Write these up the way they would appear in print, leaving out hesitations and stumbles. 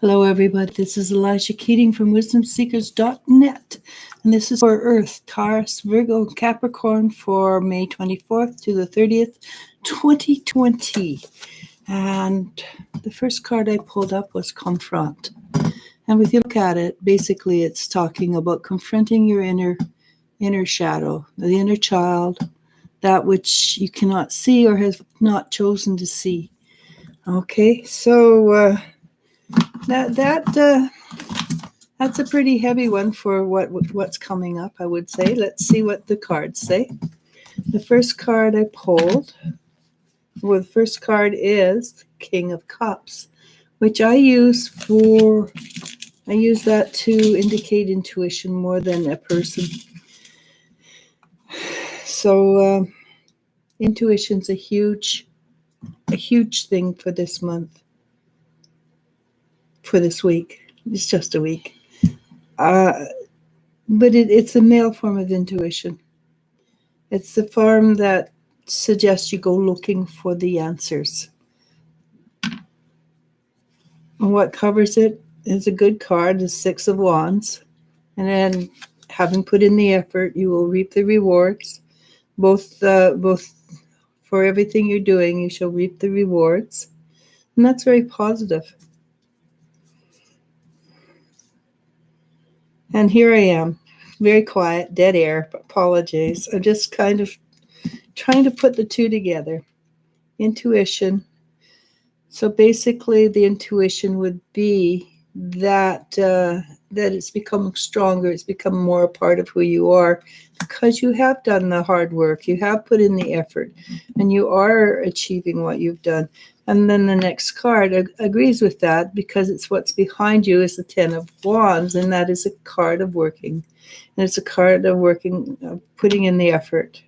Hello, everybody. This is Eliz-sha Keating from wisdomseekers.net. And this is for Earth, Taurus, Virgo, Capricorn for May 24th to the 30th, 2020. And the first card I pulled up was Confront. And if you look at it, basically it's talking about confronting your inner shadow, the inner child, that which you cannot see or have not chosen to see. Okay, so that's a pretty heavy one for what's coming up, I would say. Let's see what the cards say. The first card I pulled, the first card is King of Cups, which I use that to indicate intuition more than a person. So intuition's a huge thing for this month, for this week. It's just a week. But it's a male form of intuition. It's the form that suggests you go looking for the answers. And what covers it is a good card, the Six of Wands. And then, having put in the effort, you will reap the rewards. Both for everything you're doing, you shall reap the rewards. And that's very positive. And here I am, very quiet, dead air. Apologies. I'm just kind of trying to put the two together. Intuition. So basically, the intuition would be that it's become stronger. It's become more a part of who you are because you have done the hard work. You have put in the effort, and you are achieving what you've done. And then the next card agrees with that because it's what's behind you is the Ten of Wands, and that is a card of working. And it's a card of working, putting in the effort.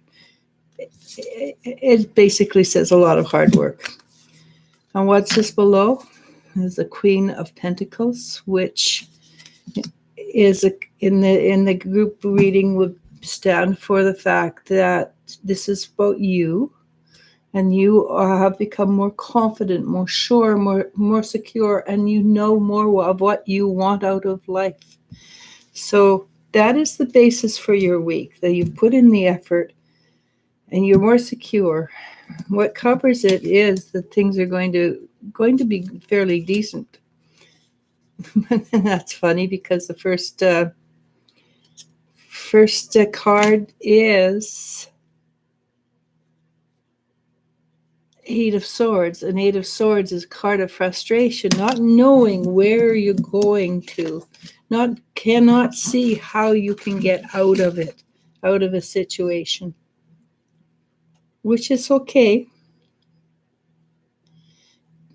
It basically says a lot of hard work. And what's this below is the Queen of Pentacles, which is in the group reading would stand for the fact that this is about you. And you have become more confident, more sure, more secure, and you know more of what you want out of life. So that is the basis for your week, that you've put in the effort and you're more secure. What covers it is that things are going to be fairly decent. And that's funny because the first card is Eight of Swords. An Eight of Swords is a card of frustration, not knowing where you're going to, cannot see how you can get out of it, out of a situation, which is okay,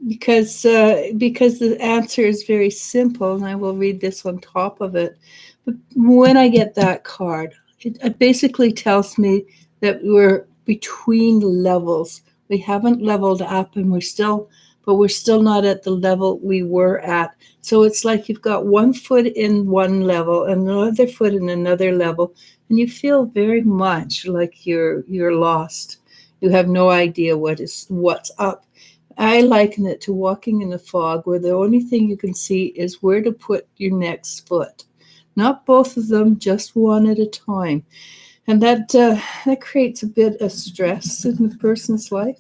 because the answer is very simple, and I will read this on top of it. But when I get that card, it basically tells me that we're between levels. We haven't leveled up, and we're still not at the level we were at. So it's like you've got one foot in one level and another foot in another level, and you feel very much like you're lost. You have no idea what's up. I liken it to walking in a fog where the only thing you can see is where to put your next foot. Not both of them, just one at a time. And that creates a bit of stress in the person's life,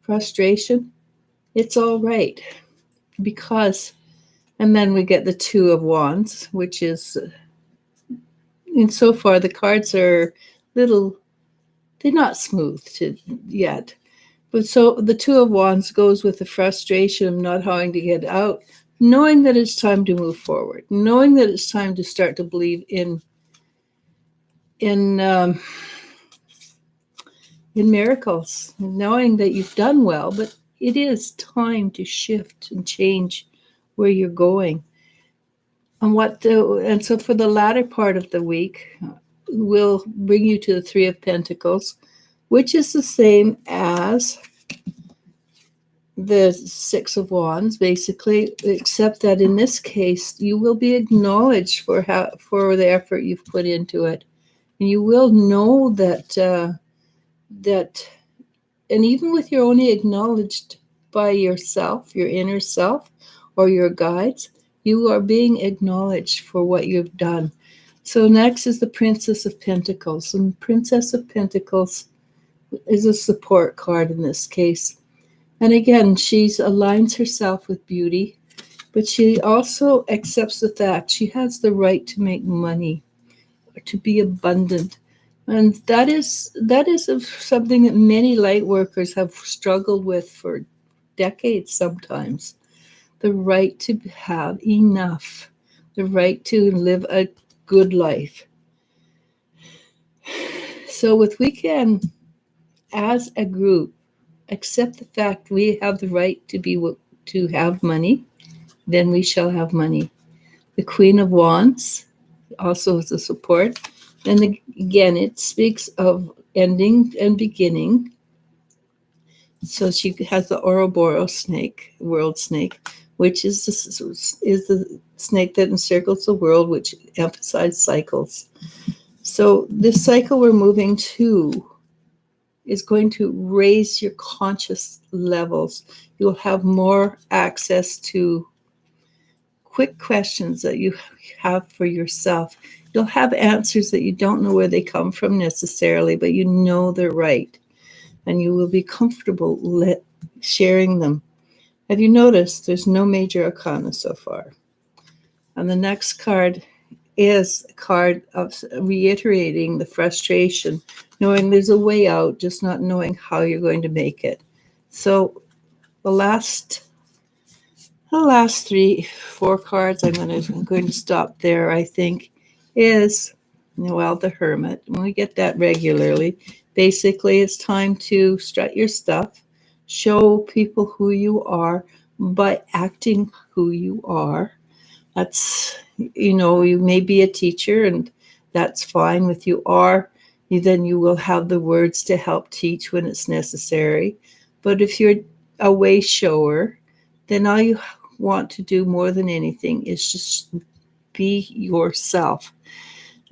frustration. It's all right because, and then we get the Two of Wands, which is, and so far the cards are they're not smooth yet. But so the Two of Wands goes with the frustration of not having to get out, knowing that it's time to move forward, knowing that it's time to start to believe in miracles, knowing that you've done well, but it is time to shift and change where you're going. And so for the latter part of the week, we'll bring you to the Three of Pentacles, which is the same as the Six of Wands, basically, except that in this case, you will be acknowledged for the effort you've put into it. And you will know that, and even with you're only acknowledged by yourself, your inner self, or your guides, You are being acknowledged for what you've done. So next is the Princess of Pentacles. And Princess of Pentacles is a support card in this case. And again, she aligns herself with beauty, but she also accepts the fact she has the right to make money, or to be abundant. And that is something that many light workers have struggled with for decades sometimes. The right to have enough, the right to live a good life. So if we can, as a group, accept the fact we have the right to have money, then we shall have money. The Queen of Wands also is a support. And again, it speaks of ending and beginning. So she has the Ouroboros snake, world snake, which is the snake that encircles the world, which emphasizes cycles. So this cycle we're moving to is going to raise your conscious levels. You'll have more access to quick questions that you have for yourself. You'll have answers that you don't know where they come from necessarily, but you know they're right. And you will be comfortable sharing them. Have you noticed there's no major arcana so far? And the next card is a card of reiterating the frustration, knowing there's a way out, just not knowing how you're going to make it. So the last 4 cards, I'm going to stop there, I think, is, well, the Hermit. When we get that regularly, basically it's time to strut your stuff, show people who you are by acting who you are. That's, you may be a teacher, and that's fine with you are. Then you will have the words to help teach when it's necessary. But if you're a way shower, then all you want to do more than anything is just be yourself.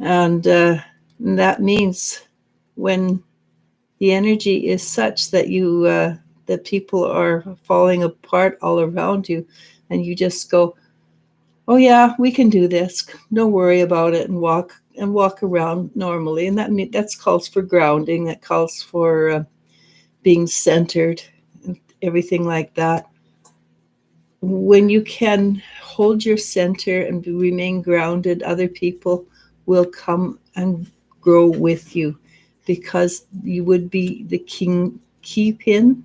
And that means when the energy is such that that people are falling apart all around you, and you just go, oh yeah, we can do this, don't worry about it, and walk around normally. And that calls for grounding, that calls for being centered and everything like that. When you can hold your center and remain grounded, other people will come and grow with you, because you would be the kingpin.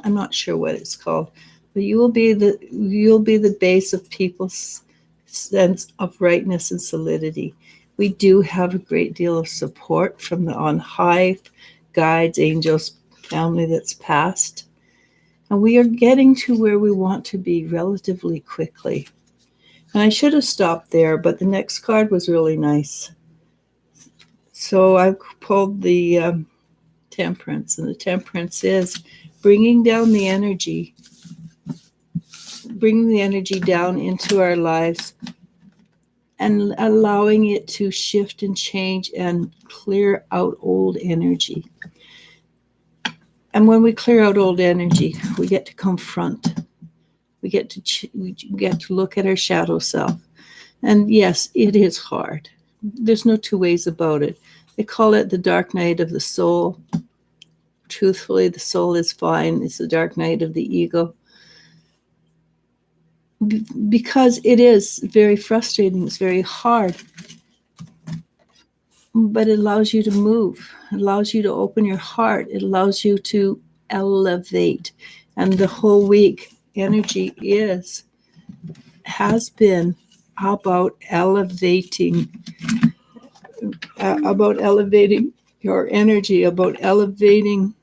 I'm not sure what it's called, but you'll be the base of people's sense of rightness and solidity. We do have a great deal of support from the on high, guides, angels, family that's passed. And we are getting to where we want to be relatively quickly. And I should have stopped there, but the next card was really nice. So I pulled the Temperance, and the Temperance is bringing the energy down into our lives and allowing it to shift and change and clear out old energy. And when we clear out old energy, we get to confront. We get to look at our shadow self. And yes, it is hard. There's no two ways about it. They call it the dark night of the soul. Truthfully, the soul is fine. It's the dark night of the ego. Because it is very frustrating. It's very hard. But it allows you to move. It allows you to open your heart. It allows you to elevate. And the whole week, energy has been about elevating your energy, about elevating,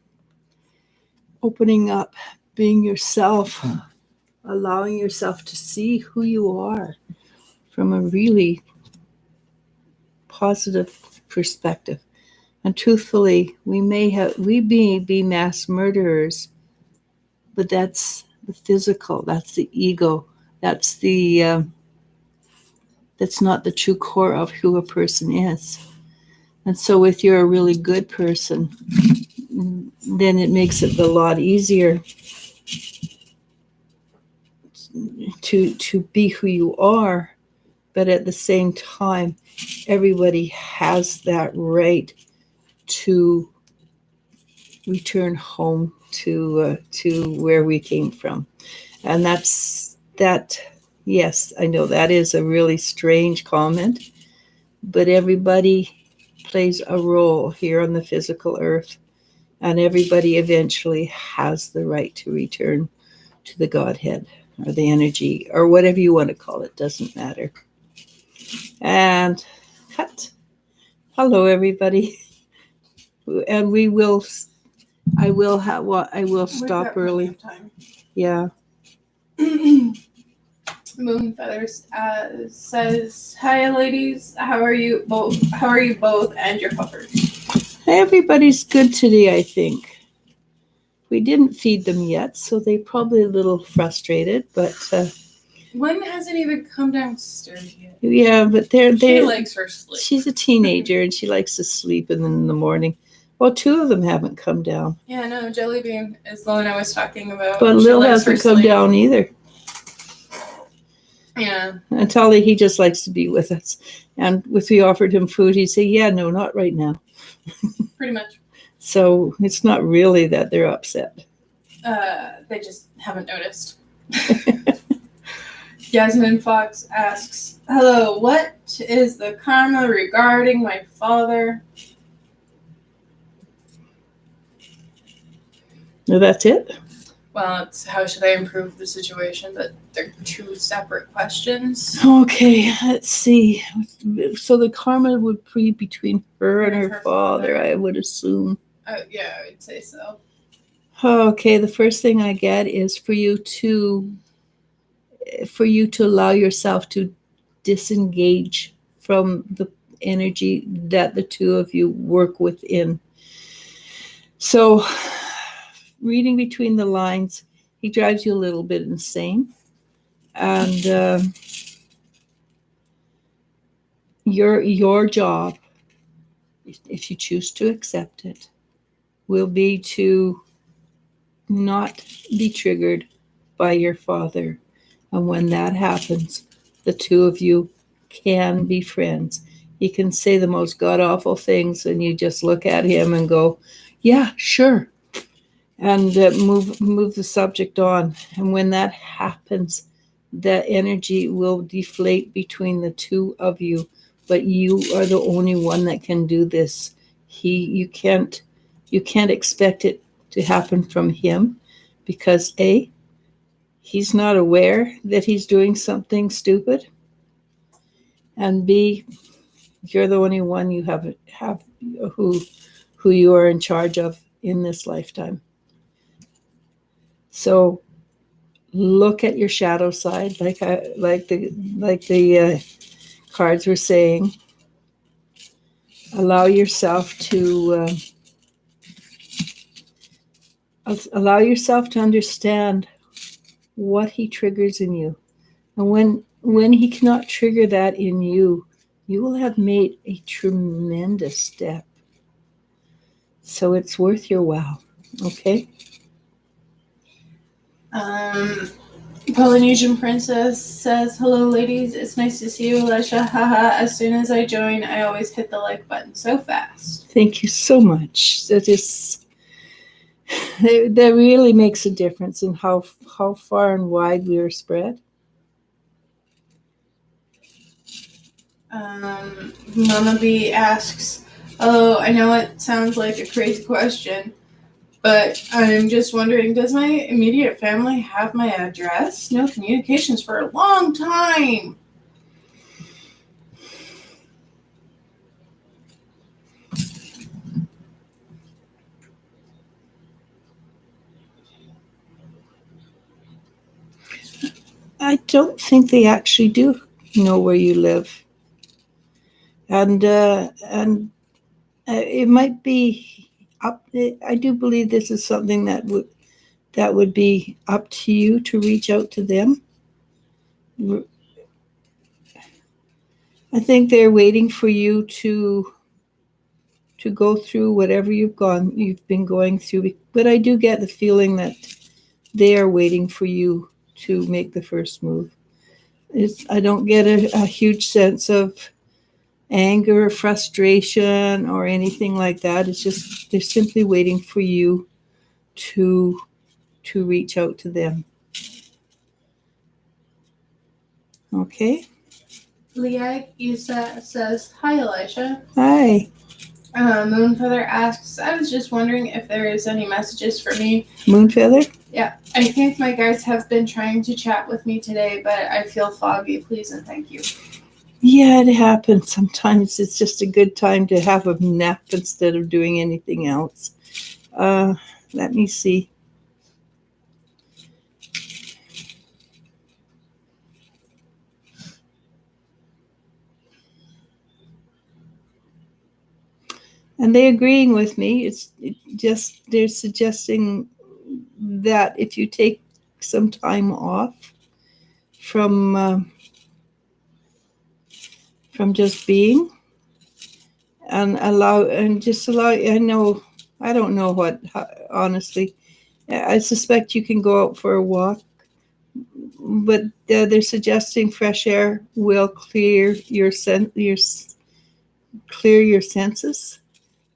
opening up, being yourself, allowing yourself to see who you are from a really positive perspective. And truthfully, we may be mass murderers, but that's the physical, that's the ego, that's not the true core of who a person is. And so if you're a really good person, then it makes it a lot easier to be who you are, but at the same time, everybody has that right to return home to where we came from, and that's that. Yes, I know that is a really strange comment, but everybody plays a role here on the physical earth, and everybody eventually has the right to return to the Godhead or the energy or whatever you want to call it. Doesn't matter. And cut. Hello, everybody. And we will. I will have. Well, I will stop early. Yeah. Moon Feathers says, "Hi, ladies. How are you both? How are you both and your puppers?" Everybody's good today, I think. We didn't feed them yet, so they're probably a little frustrated. But one hasn't even come downstairs yet. Yeah, but she likes her sleep. She's a teenager and she likes to sleep in the morning. Well, two of them haven't come down. Yeah, no, Jellybean is the one I was talking about. But Lil hasn't come down either. Yeah. And Tully, he just likes to be with us. And if we offered him food, he'd say, yeah, no, not right now. Pretty much. So it's not really that they're upset. They just haven't noticed. Jasmine Fox asks, "Hello, what is the karma regarding my father?" No, that's it? Well, it's how should I improve the situation, but they're two separate questions. Okay, let's see. So the karma would be between her and her father, I would assume. Yeah, I would say so. Okay, the first thing I get is for you to allow yourself to disengage from the energy that the two of you work within. So, reading between the lines, he drives you a little bit insane. And your job, if you choose to accept it, will be to not be triggered by your father. And when that happens, the two of you can be friends. He can say the most god-awful things, and you just look at him and go, yeah, sure. And move the subject on. And when that happens, that energy will deflate between the two of you. But you are the only one that can do this. You can't expect it to happen from him, because A, he's not aware that he's doing something stupid, and B, you're the only one you have who you are in charge of in this lifetime. So look at your shadow side, like the cards were saying. Allow yourself to understand what he triggers in you. And when he cannot trigger that in you, you will have made a tremendous step. So it's worth your while, okay? Polynesian Princess says, "Hello, ladies. It's nice to see you, Eliz-sha. Haha. As soon as I join, I always hit the like button so fast." Thank you so much. That really makes a difference in how far and wide we are spread. Mama B asks, "Oh, I know it sounds like a crazy question, but I'm just wondering, does my immediate family have my address? No communications for a long time." I don't think they actually do know where you live. And it might be up. I do believe this is something that would be up to you to reach out to them. I think they're waiting for you to go through whatever you've been going through. But I do get the feeling that they are waiting for you make the first move. I don't get a huge sense of anger, frustration, or anything like that. It's just they're simply waiting for you to reach out to them. Okay. Eliz-sha says, "Hi, Eliz-sha." Hi. Moonfeather asks, "I was just wondering if there is any messages for me." Moonfeather? Yeah, I think my guides have been trying to chat with me today, but I feel foggy. Please and thank you. Yeah, it happens. Sometimes it's just a good time to have a nap instead of doing anything else. Let me see. And they're agreeing with me. They're suggesting that if you take some time off from just being and allow. I don't know honestly. I suspect you can go out for a walk, but they're suggesting fresh air will clear your senses,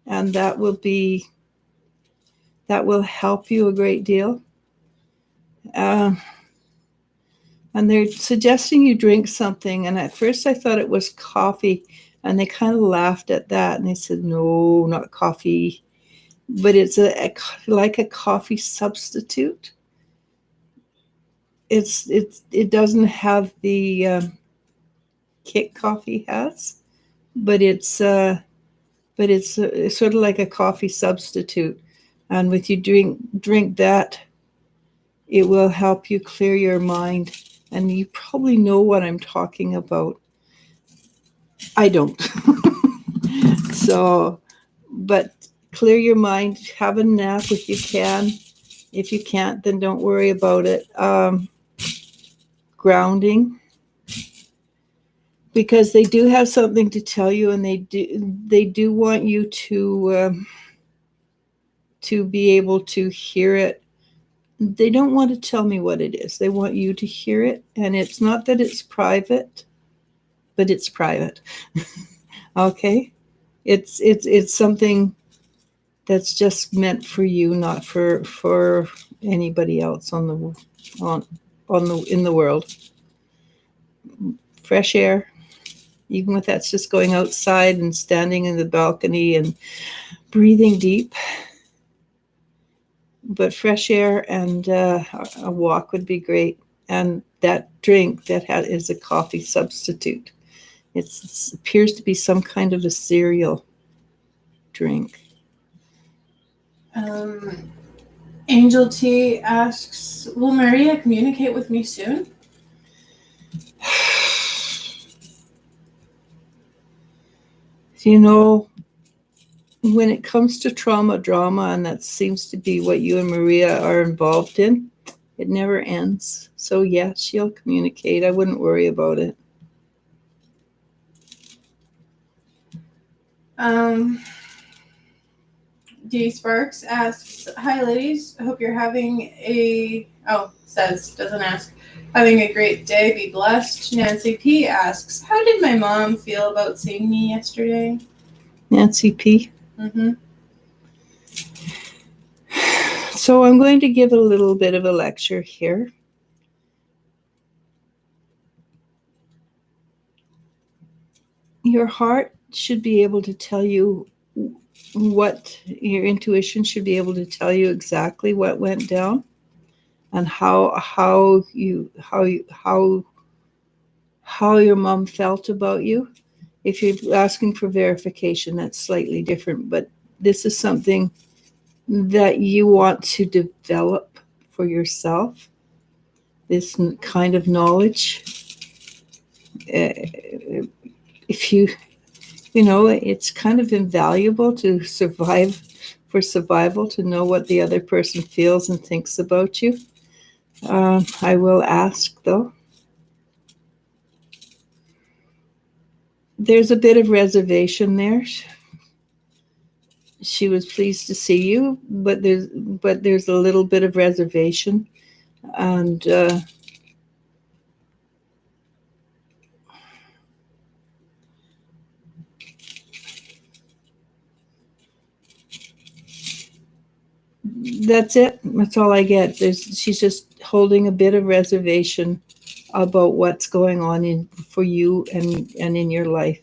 and that will help you a great deal. And they're suggesting you drink something. And at first I thought it was coffee, and they kind of laughed at that. And they said, no, not coffee, but it's like a coffee substitute. It doesn't have the kick coffee has, but it's sort of like a coffee substitute. And with you drink that, it will help you clear your mind. And you probably know what I'm talking about. I don't. So, but clear your mind, have a nap if you can. If you can't, then don't worry about it. Grounding, because they do have something to tell you, and they do want you to be able to hear it. They don't want to tell me what it is. They want you to hear it, and it's not that it's private, but it's private. Okay, it's something that's just meant for you, not for anybody else in the world. Fresh air, even if that's just going outside and standing in the balcony and breathing deep. But fresh air and a walk would be great. And that drink is a coffee substitute. It appears to be some kind of a cereal drink. Angel T asks, "Will Maria communicate with me soon?" When it comes to drama, and that seems to be what you and Maria are involved in, it never ends. So yeah, she'll communicate. I wouldn't worry about it. D Sparks asks, "Hi ladies, I hope you're having doesn't ask, having a great day, be blessed." Nancy P asks, "How did my mom feel about seeing me yesterday?" Nancy P. Mm-hmm. So I'm going to give a little bit of a lecture here. Your heart should be able to tell you your intuition should be able to tell you exactly what went down, and how your mom felt about you. If you're asking for verification, that's slightly different, but this is something that you want to develop for yourself, this kind of knowledge. It's kind of invaluable to survival, to know what the other person feels and thinks about you. I will ask, though. There's a bit of reservation there. She was pleased to see you, but there's a little bit of reservation, and That's it. That's all I get. She's just holding a bit of reservation about what's going on for you and in your life.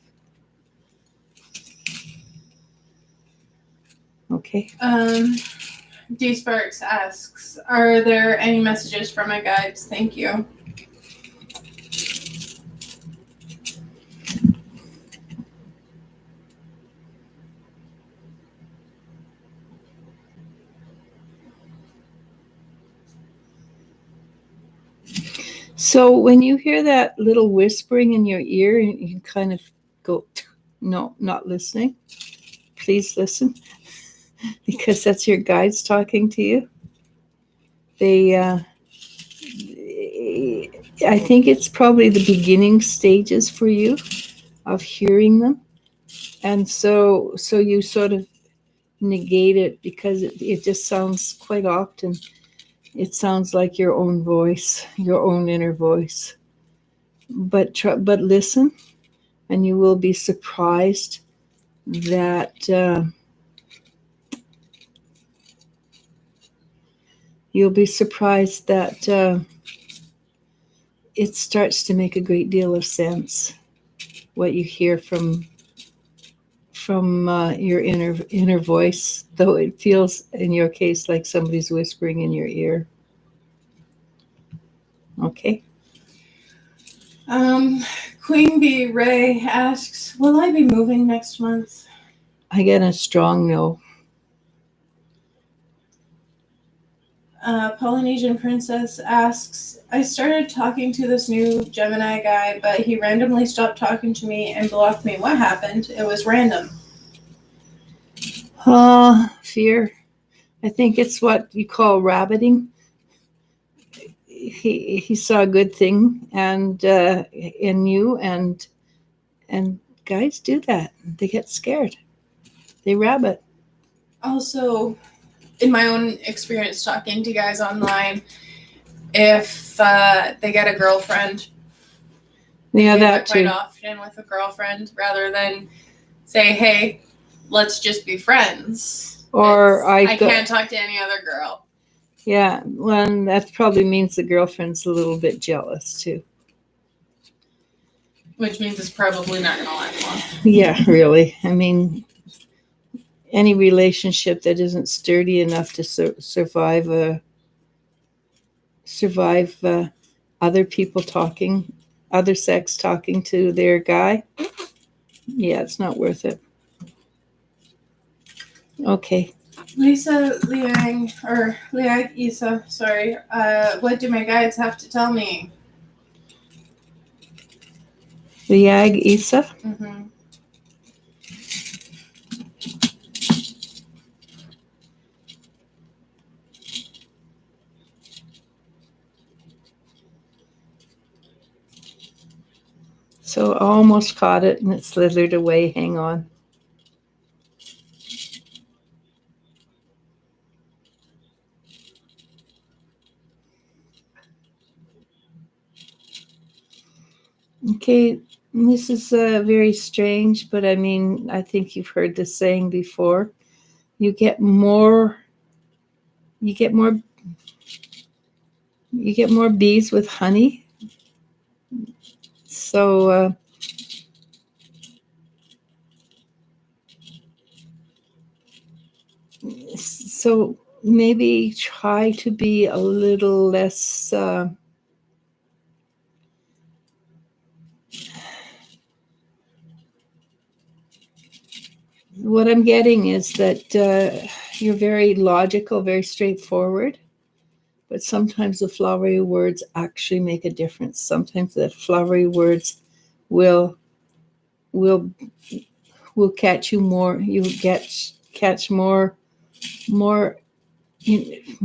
Okay. D Sparks asks, are there any messages from my guides? Thank you. So when you hear that little whispering in your ear, you kind of go, no, not listening. Please listen, because that's your guides talking to you. I think it's probably the beginning stages for you of hearing them. And so you sort of negate it because it just sounds quite often, it sounds like your own voice, your own inner voice. But listen, and you will be surprised that it starts to make a great deal of sense what you hear from your inner voice, though it feels in your case like somebody's whispering in your ear. Okay. Queen Bee Ray asks, will I be moving next month? I get a strong no. Polynesian Princess asks, I started talking to this new Gemini guy, but he randomly stopped talking to me and blocked me. What happened? It was random. Fear. I think it's what you call rabbiting. He saw a good thing and in you, and guys do that. They get scared. They rabbit. Also, in my own experience talking to guys online, if they get a girlfriend, yeah, that quite too. often with a girlfriend rather than say, hey, let's just be friends. Or I can't talk to any other girl. Yeah, well, that probably means the girlfriend's a little bit jealous too. Which means it's probably not going to last long. Yeah, really. I mean, any relationship that isn't sturdy enough to survive other people talking, other sex talking to their guy, yeah, it's not worth it. Okay. Lisa Liang, or Liang Isa, sorry. What do my guides have to tell me? Liang Isa? Mm-hmm. So I almost caught it and it slithered away. Hang on. Okay, this is very strange, but I mean, I think you've heard this saying before. You get more bees with honey. So so maybe try to be a little less what I'm getting is that you're very logical, very straightforward, but sometimes the flowery words actually make a difference. Sometimes the flowery words will catch you more. You catch more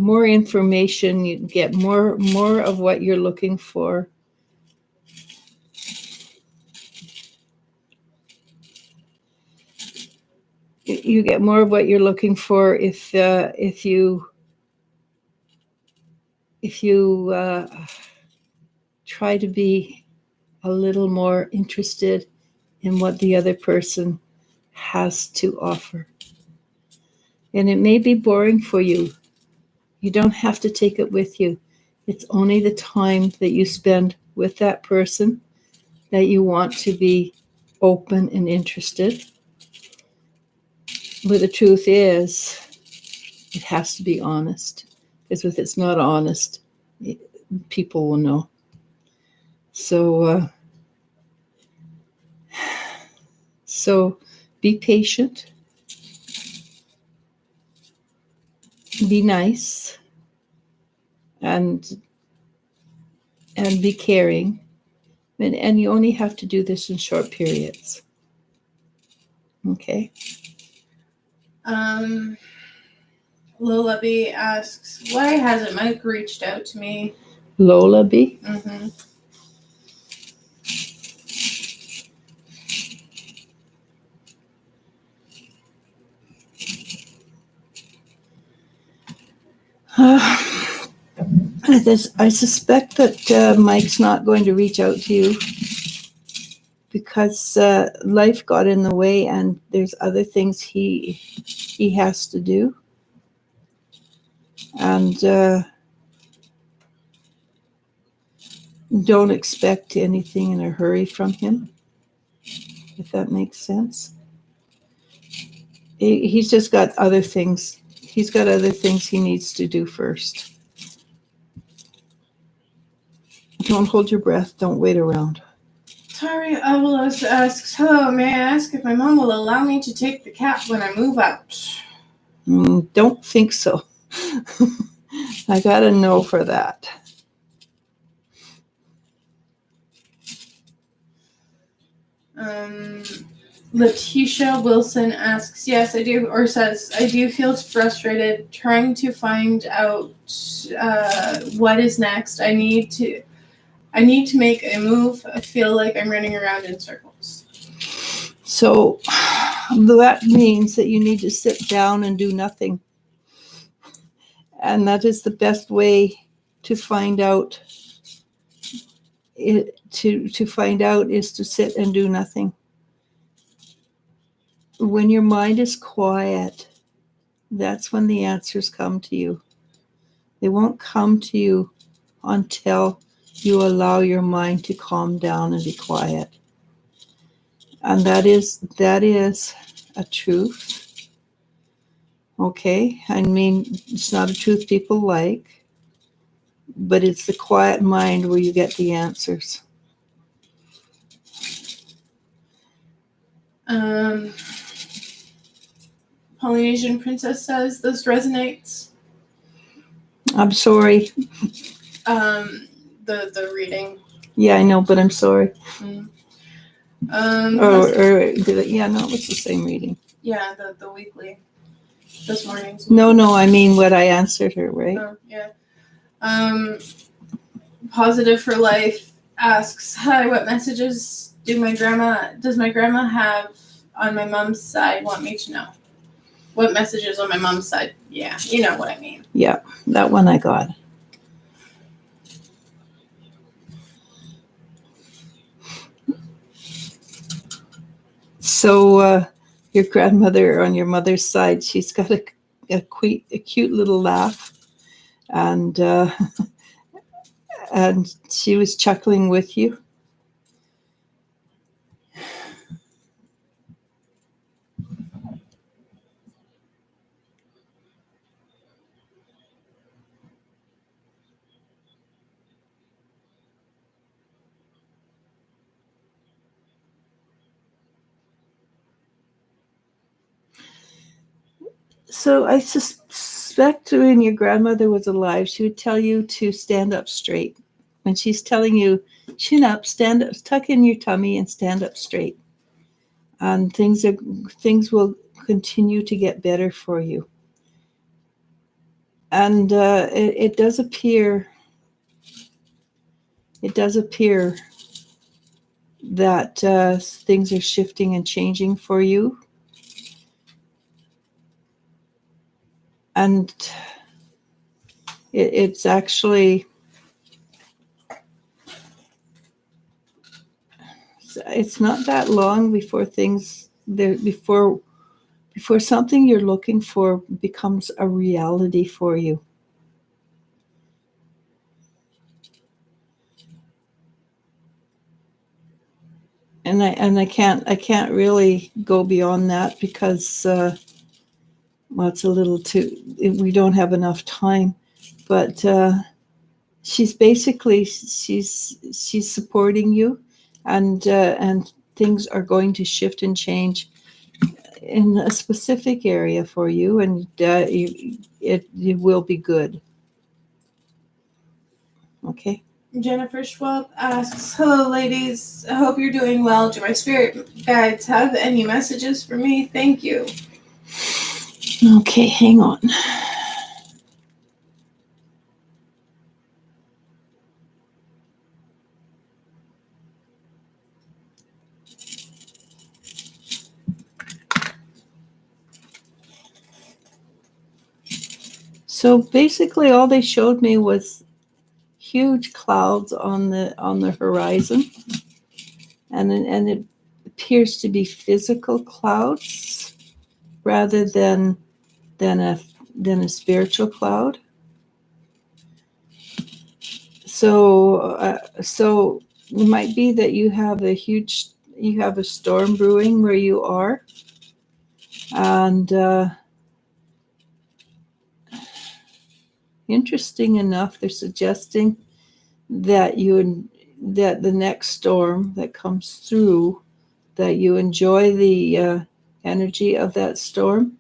information. You get more of what you're looking for. You get more of what you're looking for if you try to be a little more interested in what the other person has to offer. And it may be boring for you, You don't have to take it with you. It's only the time that you spend with that person that you want to be open and interested. But the truth is, it has to be honest. Because if it's not honest, people will know. So be patient. Be nice. And be caring. And you only have to do this in short periods. Okay? Lola B asks, why hasn't Mike reached out to me? Lola B? Mm-hmm. I suspect that Mike's not going to reach out to you because life got in the way and there's other things he has to do. And don't expect anything in a hurry from him, if that makes sense. He's just got other things. He's got other things he needs to do first. Don't hold your breath. Don't wait around. Tari Avalos asks, hello, may I ask if my mom will allow me to take the cat when I move out? Don't think so. I got a no for that. Letitia Wilson asks, yes, I do, or says, I do feel frustrated trying to find out what is next. I need to make a move. I feel like I'm running around in circles. So that means that you need to sit down and do nothing. And that is the best way to find out. To find out is to sit and do nothing. When your mind is quiet, that's when the answers come to you. They won't come to you until you allow your mind to calm down and be quiet. And that is a truth. Okay? I mean, it's not a truth people like, but it's the quiet mind where you get the answers. Polynesian Princess says, this resonates. I'm sorry. The reading. Yeah, I know, but I'm sorry. Yeah, no, it was the same reading. Yeah, the weekly. This morning's. No, I mean what I answered her, right? Oh, yeah. Positive for Life asks, hi, what messages does my grandma have on my mom's side want me to know? What messages on my mom's side? Yeah, you know what I mean. Yeah, that one I got. So your grandmother on your mother's side, she's got a cute little laugh, and and she was chuckling with you. So I suspect when your grandmother was alive, she would tell you to stand up straight. When she's telling you, chin up, stand up, tuck in your tummy and stand up straight. And things will continue to get better for you. And it does appear that things are shifting and changing for you. And it's actually, it's not that long before before something you're looking for becomes a reality for you. and I can't really go beyond that because well, it's a little too. We don't have enough time, but she's basically she's supporting you, and things are going to shift and change in a specific area for you, and it will be good. Okay. Jennifer Schwab asks, "Hello, ladies. I hope you're doing well. Do my spirit guides have any messages for me? Thank you." Okay, hang on. So basically, all they showed me was huge clouds on the horizon, and it appears to be physical clouds rather than a spiritual cloud. So it might be that you have a storm brewing where you are, and interesting enough, they're suggesting that that the next storm that comes through, that you enjoy the energy of that storm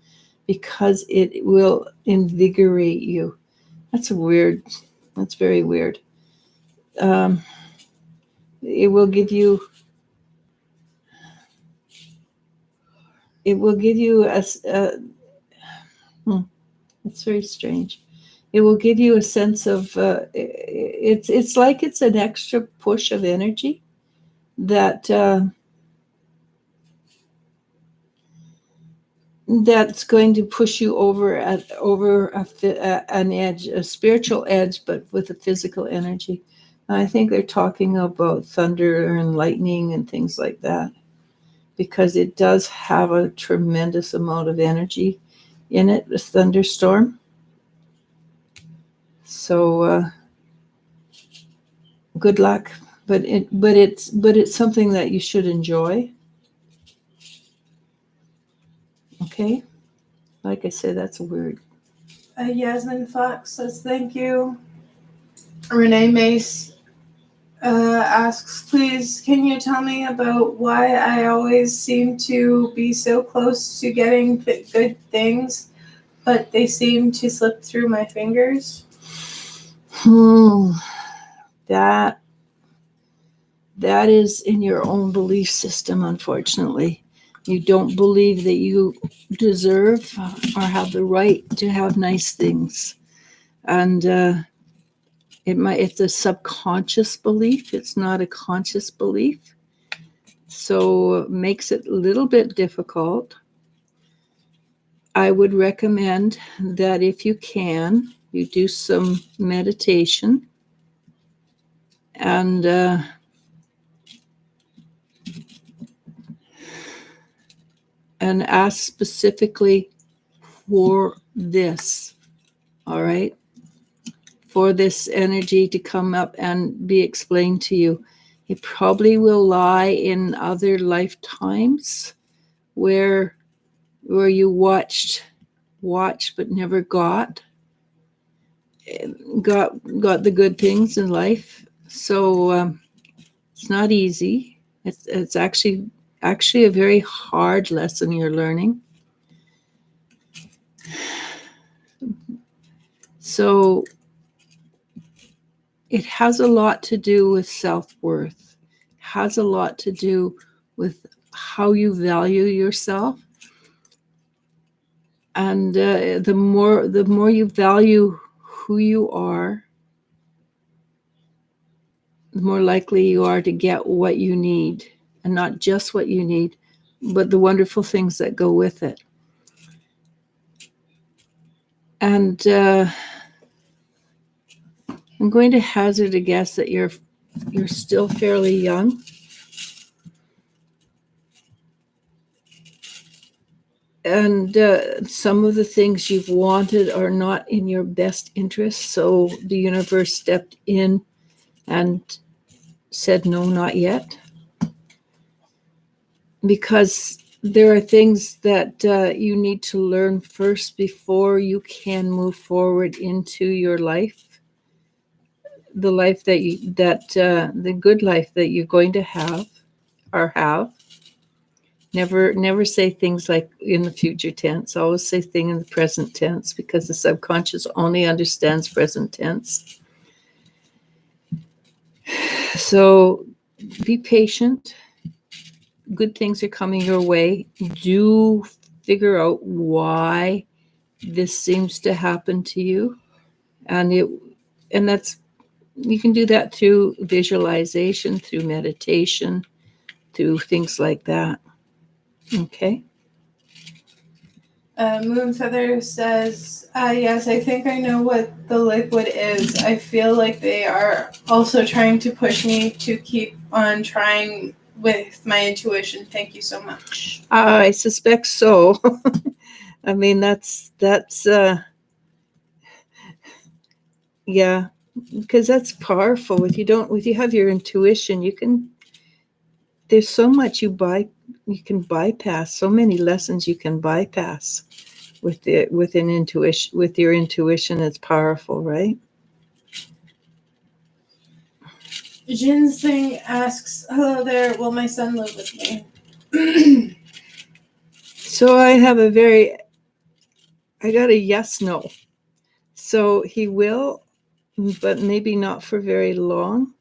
because it will invigorate you. That's weird. That's very weird. It will give you. It will give you it's very strange. It will give you a sense of it's like it's an extra push of energy that that's going to push you over an edge, a spiritual edge, but with a physical energy. And I think they're talking about thunder and lightning and things like that, because it does have a tremendous amount of energy in it, a thunderstorm. So good luck, but it's something that you should enjoy. Okay, like I said, that's weird. Yasmin Fox says, "Thank you." Renee Mace asks, "Please, can you tell me about why I always seem to be so close to getting good things, but they seem to slip through my fingers?" That is in your own belief system, unfortunately. You don't believe that you deserve or have the right to have nice things. And it's a subconscious belief. It's not a conscious belief. So it makes it a little bit difficult. I would recommend that if you can, you do some meditation and ask specifically for this, all right? For this energy to come up and be explained to you. It probably will lie in other lifetimes where you watched but never got the good things in life. So it's not easy. It's actually a very hard lesson you're learning. So it has a lot to do with self-worth. It has a lot to do with how you value yourself. And the more you value who you are, the more likely you are to get what you need, and not just what you need, but the wonderful things that go with it. And I'm going to hazard a guess that you're still fairly young. And some of the things you've wanted are not in your best interest. So the universe stepped in and said, no, not yet. because there are things that you need to learn first before you can move forward into your life, the life the good life that you're going to have or have. Never say things like in the future tense. Always say thing in the present tense, because the subconscious only understands present tense. So be patient. Good things are coming your way. Do figure out why this seems to happen to you, and that's, you can do that through visualization, through meditation, through things like that. Okay. Moon Feather says, yes, I think I know what the liquid is. I feel like they are also trying to push me to keep on trying with my intuition. Thank you so much. I suspect so. I mean, that's yeah, because that's powerful. If you have your intuition, there's so much you can bypass, so many lessons you can bypass with your intuition. It's powerful, right? Ginseng asks, hello there, will my son live with me? So I got a yes, no. So he will, but maybe not for very long.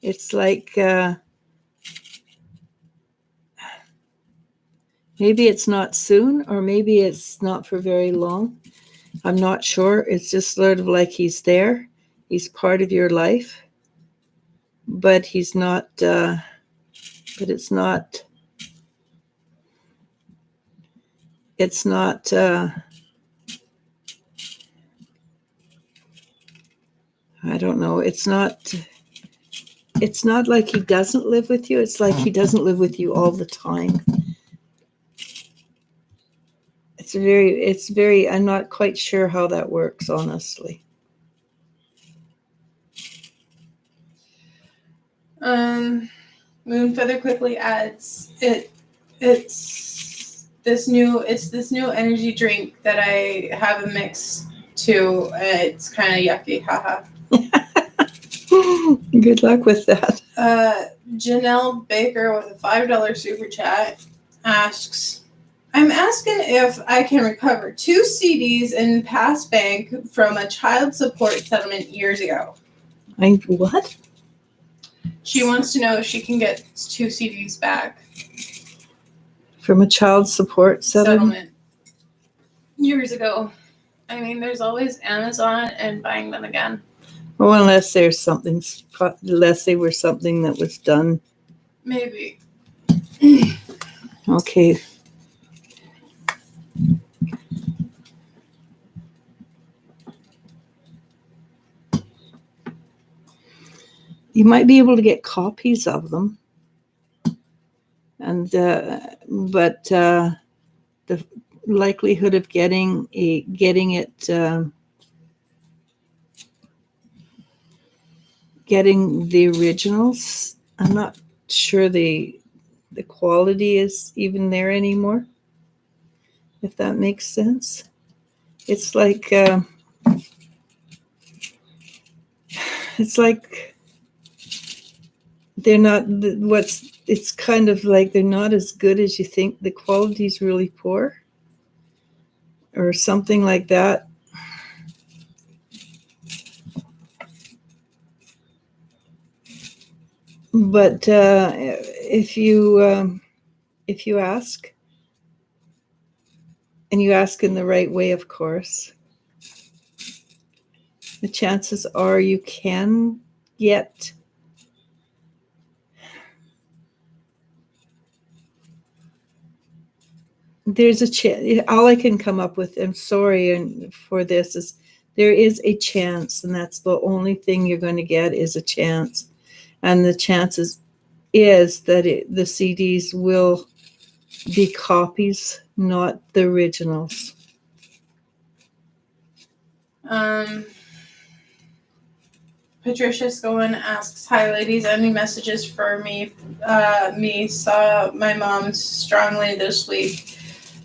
It's like, maybe it's not soon, or maybe it's not for very long. I'm not sure. It's just sort of like he's there. He's part of your life, but he's not, but it's not, I don't know. It's not like he doesn't live with you. It's like he doesn't live with you all the time. It's very, I'm not quite sure how that works, honestly. Moonfeather quickly adds, it's this new energy drink that I have a mix to. It's kind of yucky, haha. Good luck with that. Janelle Baker with a $5 super chat asks, I'm asking if I can recover 2 CDs in past bank from a child support settlement years ago. What? She wants to know if she can get 2 CDs back. From a child support settlement? Years ago. I mean, there's always Amazon and buying them again. Well, unless they were something that was done. Maybe. Okay. You might be able to get copies of them, and but the likelihood of getting the originals, I'm not sure the quality is even there anymore, if that makes sense. It's like they're not it's kind of like they're not as good as you think. The quality's really poor or something like that. But if you ask, and you ask in the right way, of course, the chances are you can get there's a chance. All I can come up with, I'm sorry for this, is there is a chance, and that's the only thing you're going to get is a chance. And the chances is that the CDs will be copies, not the originals. Patricia Scowen asks, "Hi, ladies. Any messages for me? Me saw my mom strongly this week,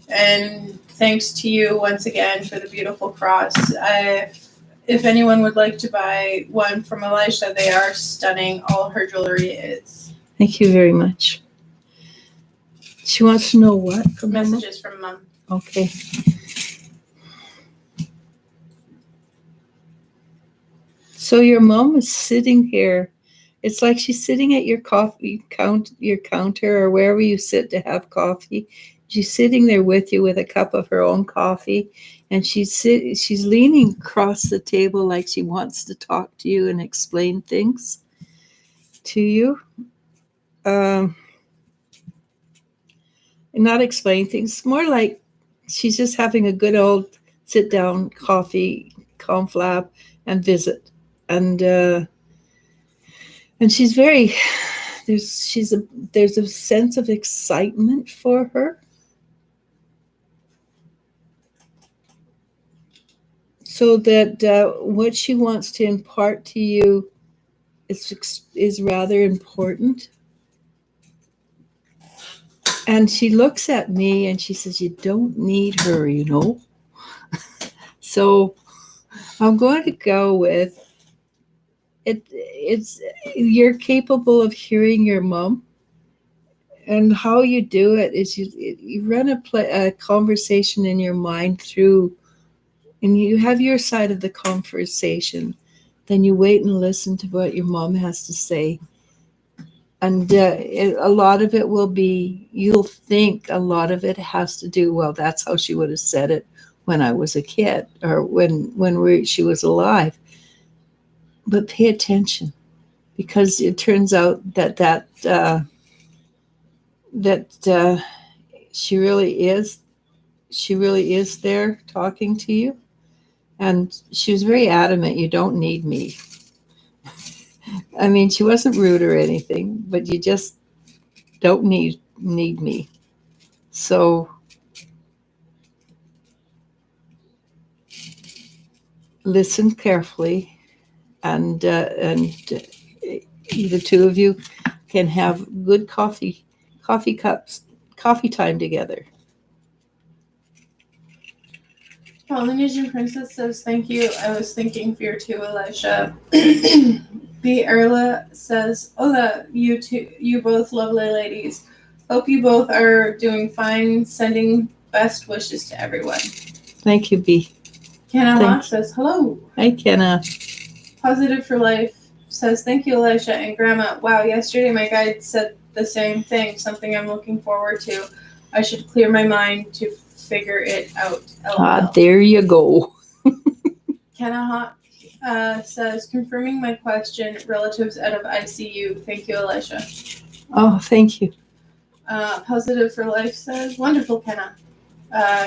and thanks to you once again for the beautiful cross. If anyone would like to buy one from Eliz-sha, they are stunning. All her jewelry is." Thank you very much. She wants to know what from Mama? Messages from Mom. Okay. So your mom is sitting here. It's like she's sitting at your counter or wherever you sit to have coffee. She's sitting there with you with a cup of her own coffee, and she's leaning across the table like she wants to talk to you and explain things to you. Not explain things, more like she's just having a good old sit down coffee conflab and visit. And she's very there's a sense of excitement for her. So that what she wants to impart to you is rather important. And she looks at me and she says, "You don't need her, you know." So I'm going to go with it. You're capable of hearing your mom, and how you do it is you run a conversation in your mind through, and you have your side of the conversation. Then you wait and listen to what your mom has to say. And a lot of it will be, you'll think a lot of it has to do, well, that's how she would have said it when I was a kid, or when she was alive. But pay attention, because it turns out that she really is there talking to you. And she was very adamant, "You don't need me." I mean, she wasn't rude or anything, but you just don't need me. So listen carefully, and the two of you can have good coffee time together. Polynesian Princess says, "Thank you. I was thinking for your too, Eliz-sha." B. Erla says, "Hola, you both lovely ladies. Hope you both are doing fine. Sending best wishes to everyone." Thank you, B. Kenna Hawk says, "Hello." Hi, Kenna. Positive for Life says, "Thank you, Eliz-sha and Grandma. Wow, yesterday my guide said the same thing. Something I'm looking forward to. I should clear my mind to figure it out." There you go. Kenna Hawk says, "Confirming my question, relatives out of ICU. Thank you, Eliz-sha." Oh, thank you. Positive for Life says, "Wonderful, Kenna."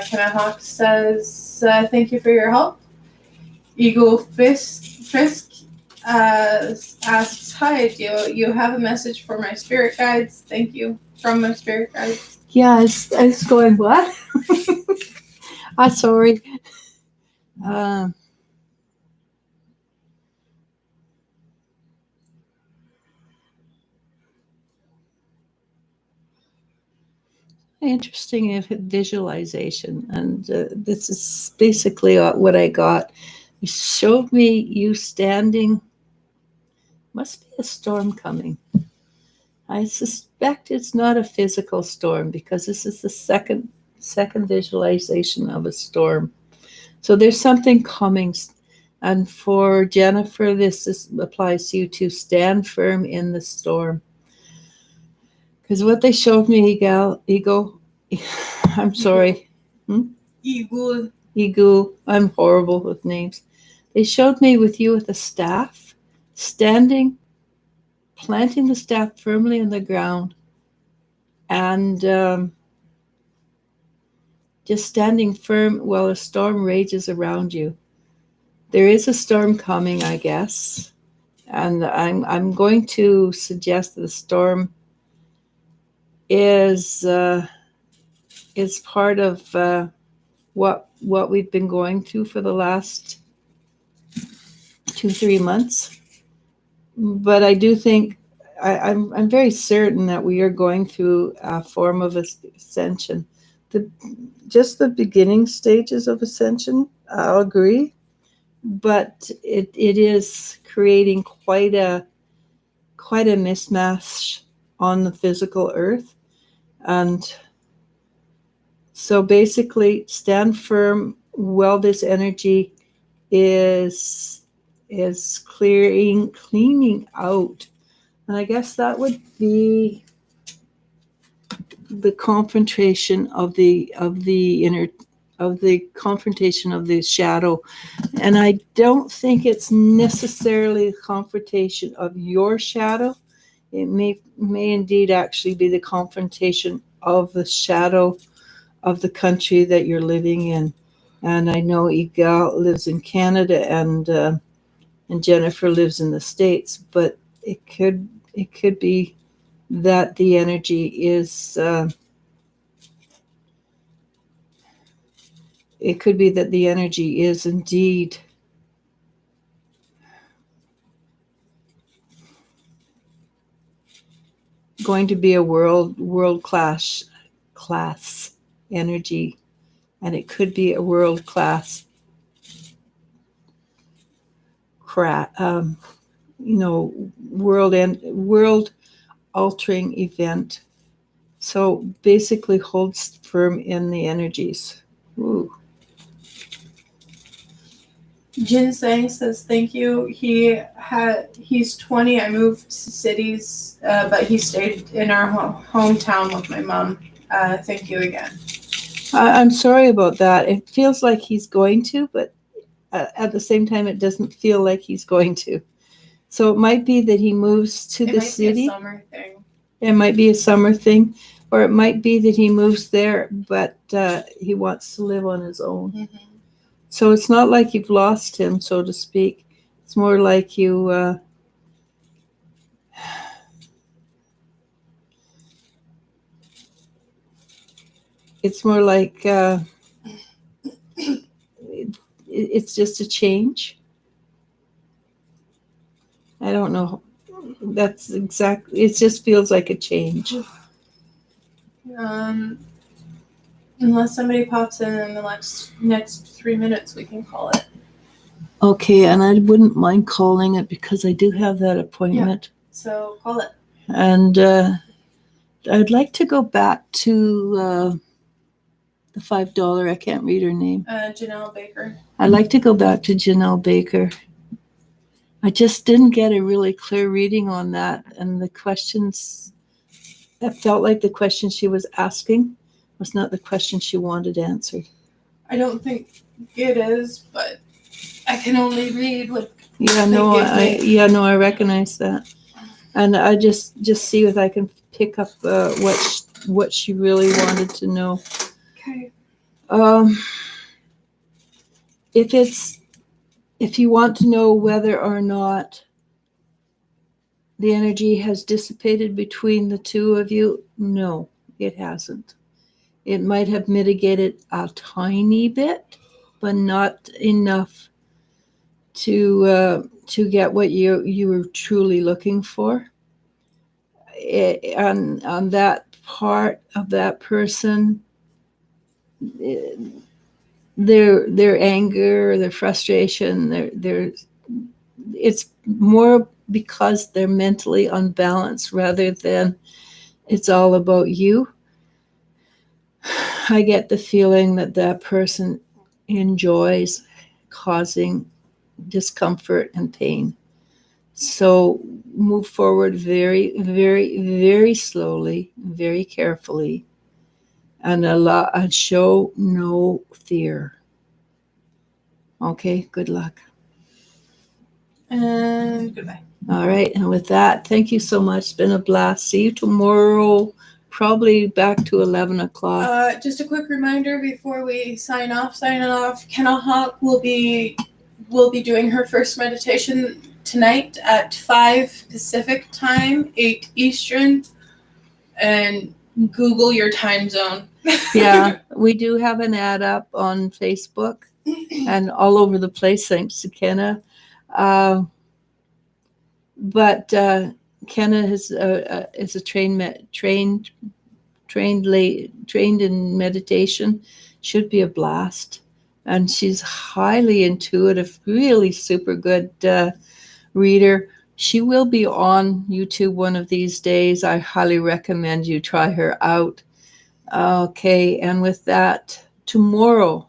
Kenna Hawk says, "Thank you for your help." Eagle Frisk asks, "Hi, do you have a message for my spirit guides? Thank you." From my spirit guides. Yeah, it's going what? I'm sorry. Interesting visualization, and this is basically what I got. You showed me you standing. Must be a storm coming. I suspect it's not a physical storm, because this is the second visualization of a storm. So there's something coming. And for Jennifer, this applies to you to stand firm in the storm. Because what they showed me, Eagle, I'm sorry. Eagle, I'm horrible with names. They showed me with you with a staff, standing, planting the staff firmly in the ground, and just standing firm while a storm rages around you. There is a storm coming, I guess, and I'm going to suggest that the storm is part of what we've been going through for the last 2-3 months. but I do think I'm very certain that we are going through a form of ascension. The just the beginning stages of ascension, I'll agree, but it is creating quite a mismatch on the physical earth. And so basically stand firm while this energy is cleaning out. And I guess that would be the confrontation of the inner of the confrontation of the shadow. And I don't think it's necessarily the confrontation of your shadow. It may indeed actually be the confrontation of the shadow of the country that you're living in. And I know Igal lives in Canada, and Jennifer lives in the States, but it could be that the energy is it could be that the energy is indeed going to be a world class energy, and it could be a world class world altering event. So basically holds firm in the energies. Ooh. Ginseng says thank you. He's 20. I moved cities, but he stayed in our hometown with my mom. Thank you again. I'm sorry about that. It feels like he's going to, but at the same time, it doesn't feel like he's going to. So it might be that he moves to the city. It might be a summer thing. It might be a summer thing, or it might be that he moves there, but he wants to live on his own. Mm-hmm. So it's not like you've lost him, so to speak. It's more like you. It's more like it's just a change. I don't know. That's exactly. It just feels like a change. Unless somebody pops in the next 3 minutes, we can call it. Okay, and I wouldn't mind calling it because I do have that appointment. Yeah, so call it. And I'd like to go back to the $5. I can't read her name. Janelle Baker. I'd like to go back to Janelle Baker. I just didn't get a really clear reading on that, and the questions. I felt like the question she was asking was not the question she wanted answered. I don't think it is, but I can only read what. I recognize that, and I just see if I can pick up what she really wanted to know. Okay. If you want to know whether or not the energy has dissipated between the two of you, no, it hasn't. It might have mitigated a tiny bit, but not enough to get what you were truly looking for. On that part of that person, their anger, their frustration, it's more because they're mentally unbalanced rather than it's all about you. I get the feeling that person enjoys causing discomfort and pain. So move forward very, very, very slowly, very carefully, and show no fear. Okay, good luck. And goodbye. All right, and with that, thank you so much. It's been a blast. See you tomorrow, probably back to 11 o'clock. Just a quick reminder before we sign off. Kennel Hawk will be doing her first meditation tonight at 5 Pacific time, 8 Eastern, and Google your time zone. Yeah, we do have an ad up on Facebook and all over the place, thanks to Kenna. but Kenna is a trained in meditation. Should be a blast, and she's highly intuitive, really super good reader. She will be on YouTube one of these days. I highly recommend you try her out. Okay, and with that, tomorrow,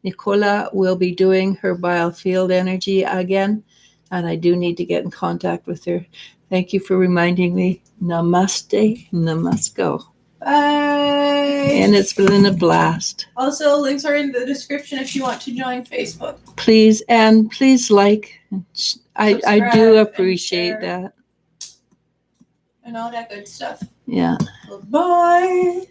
Nicola will be doing her biofield energy again, and I do need to get in contact with her. Thank you for reminding me. Namaste, namasko. Bye. And it's been a blast. Also, links are in the description if you want to join Facebook. Please, and please like. I do appreciate that. And all that good stuff. Yeah. Bye.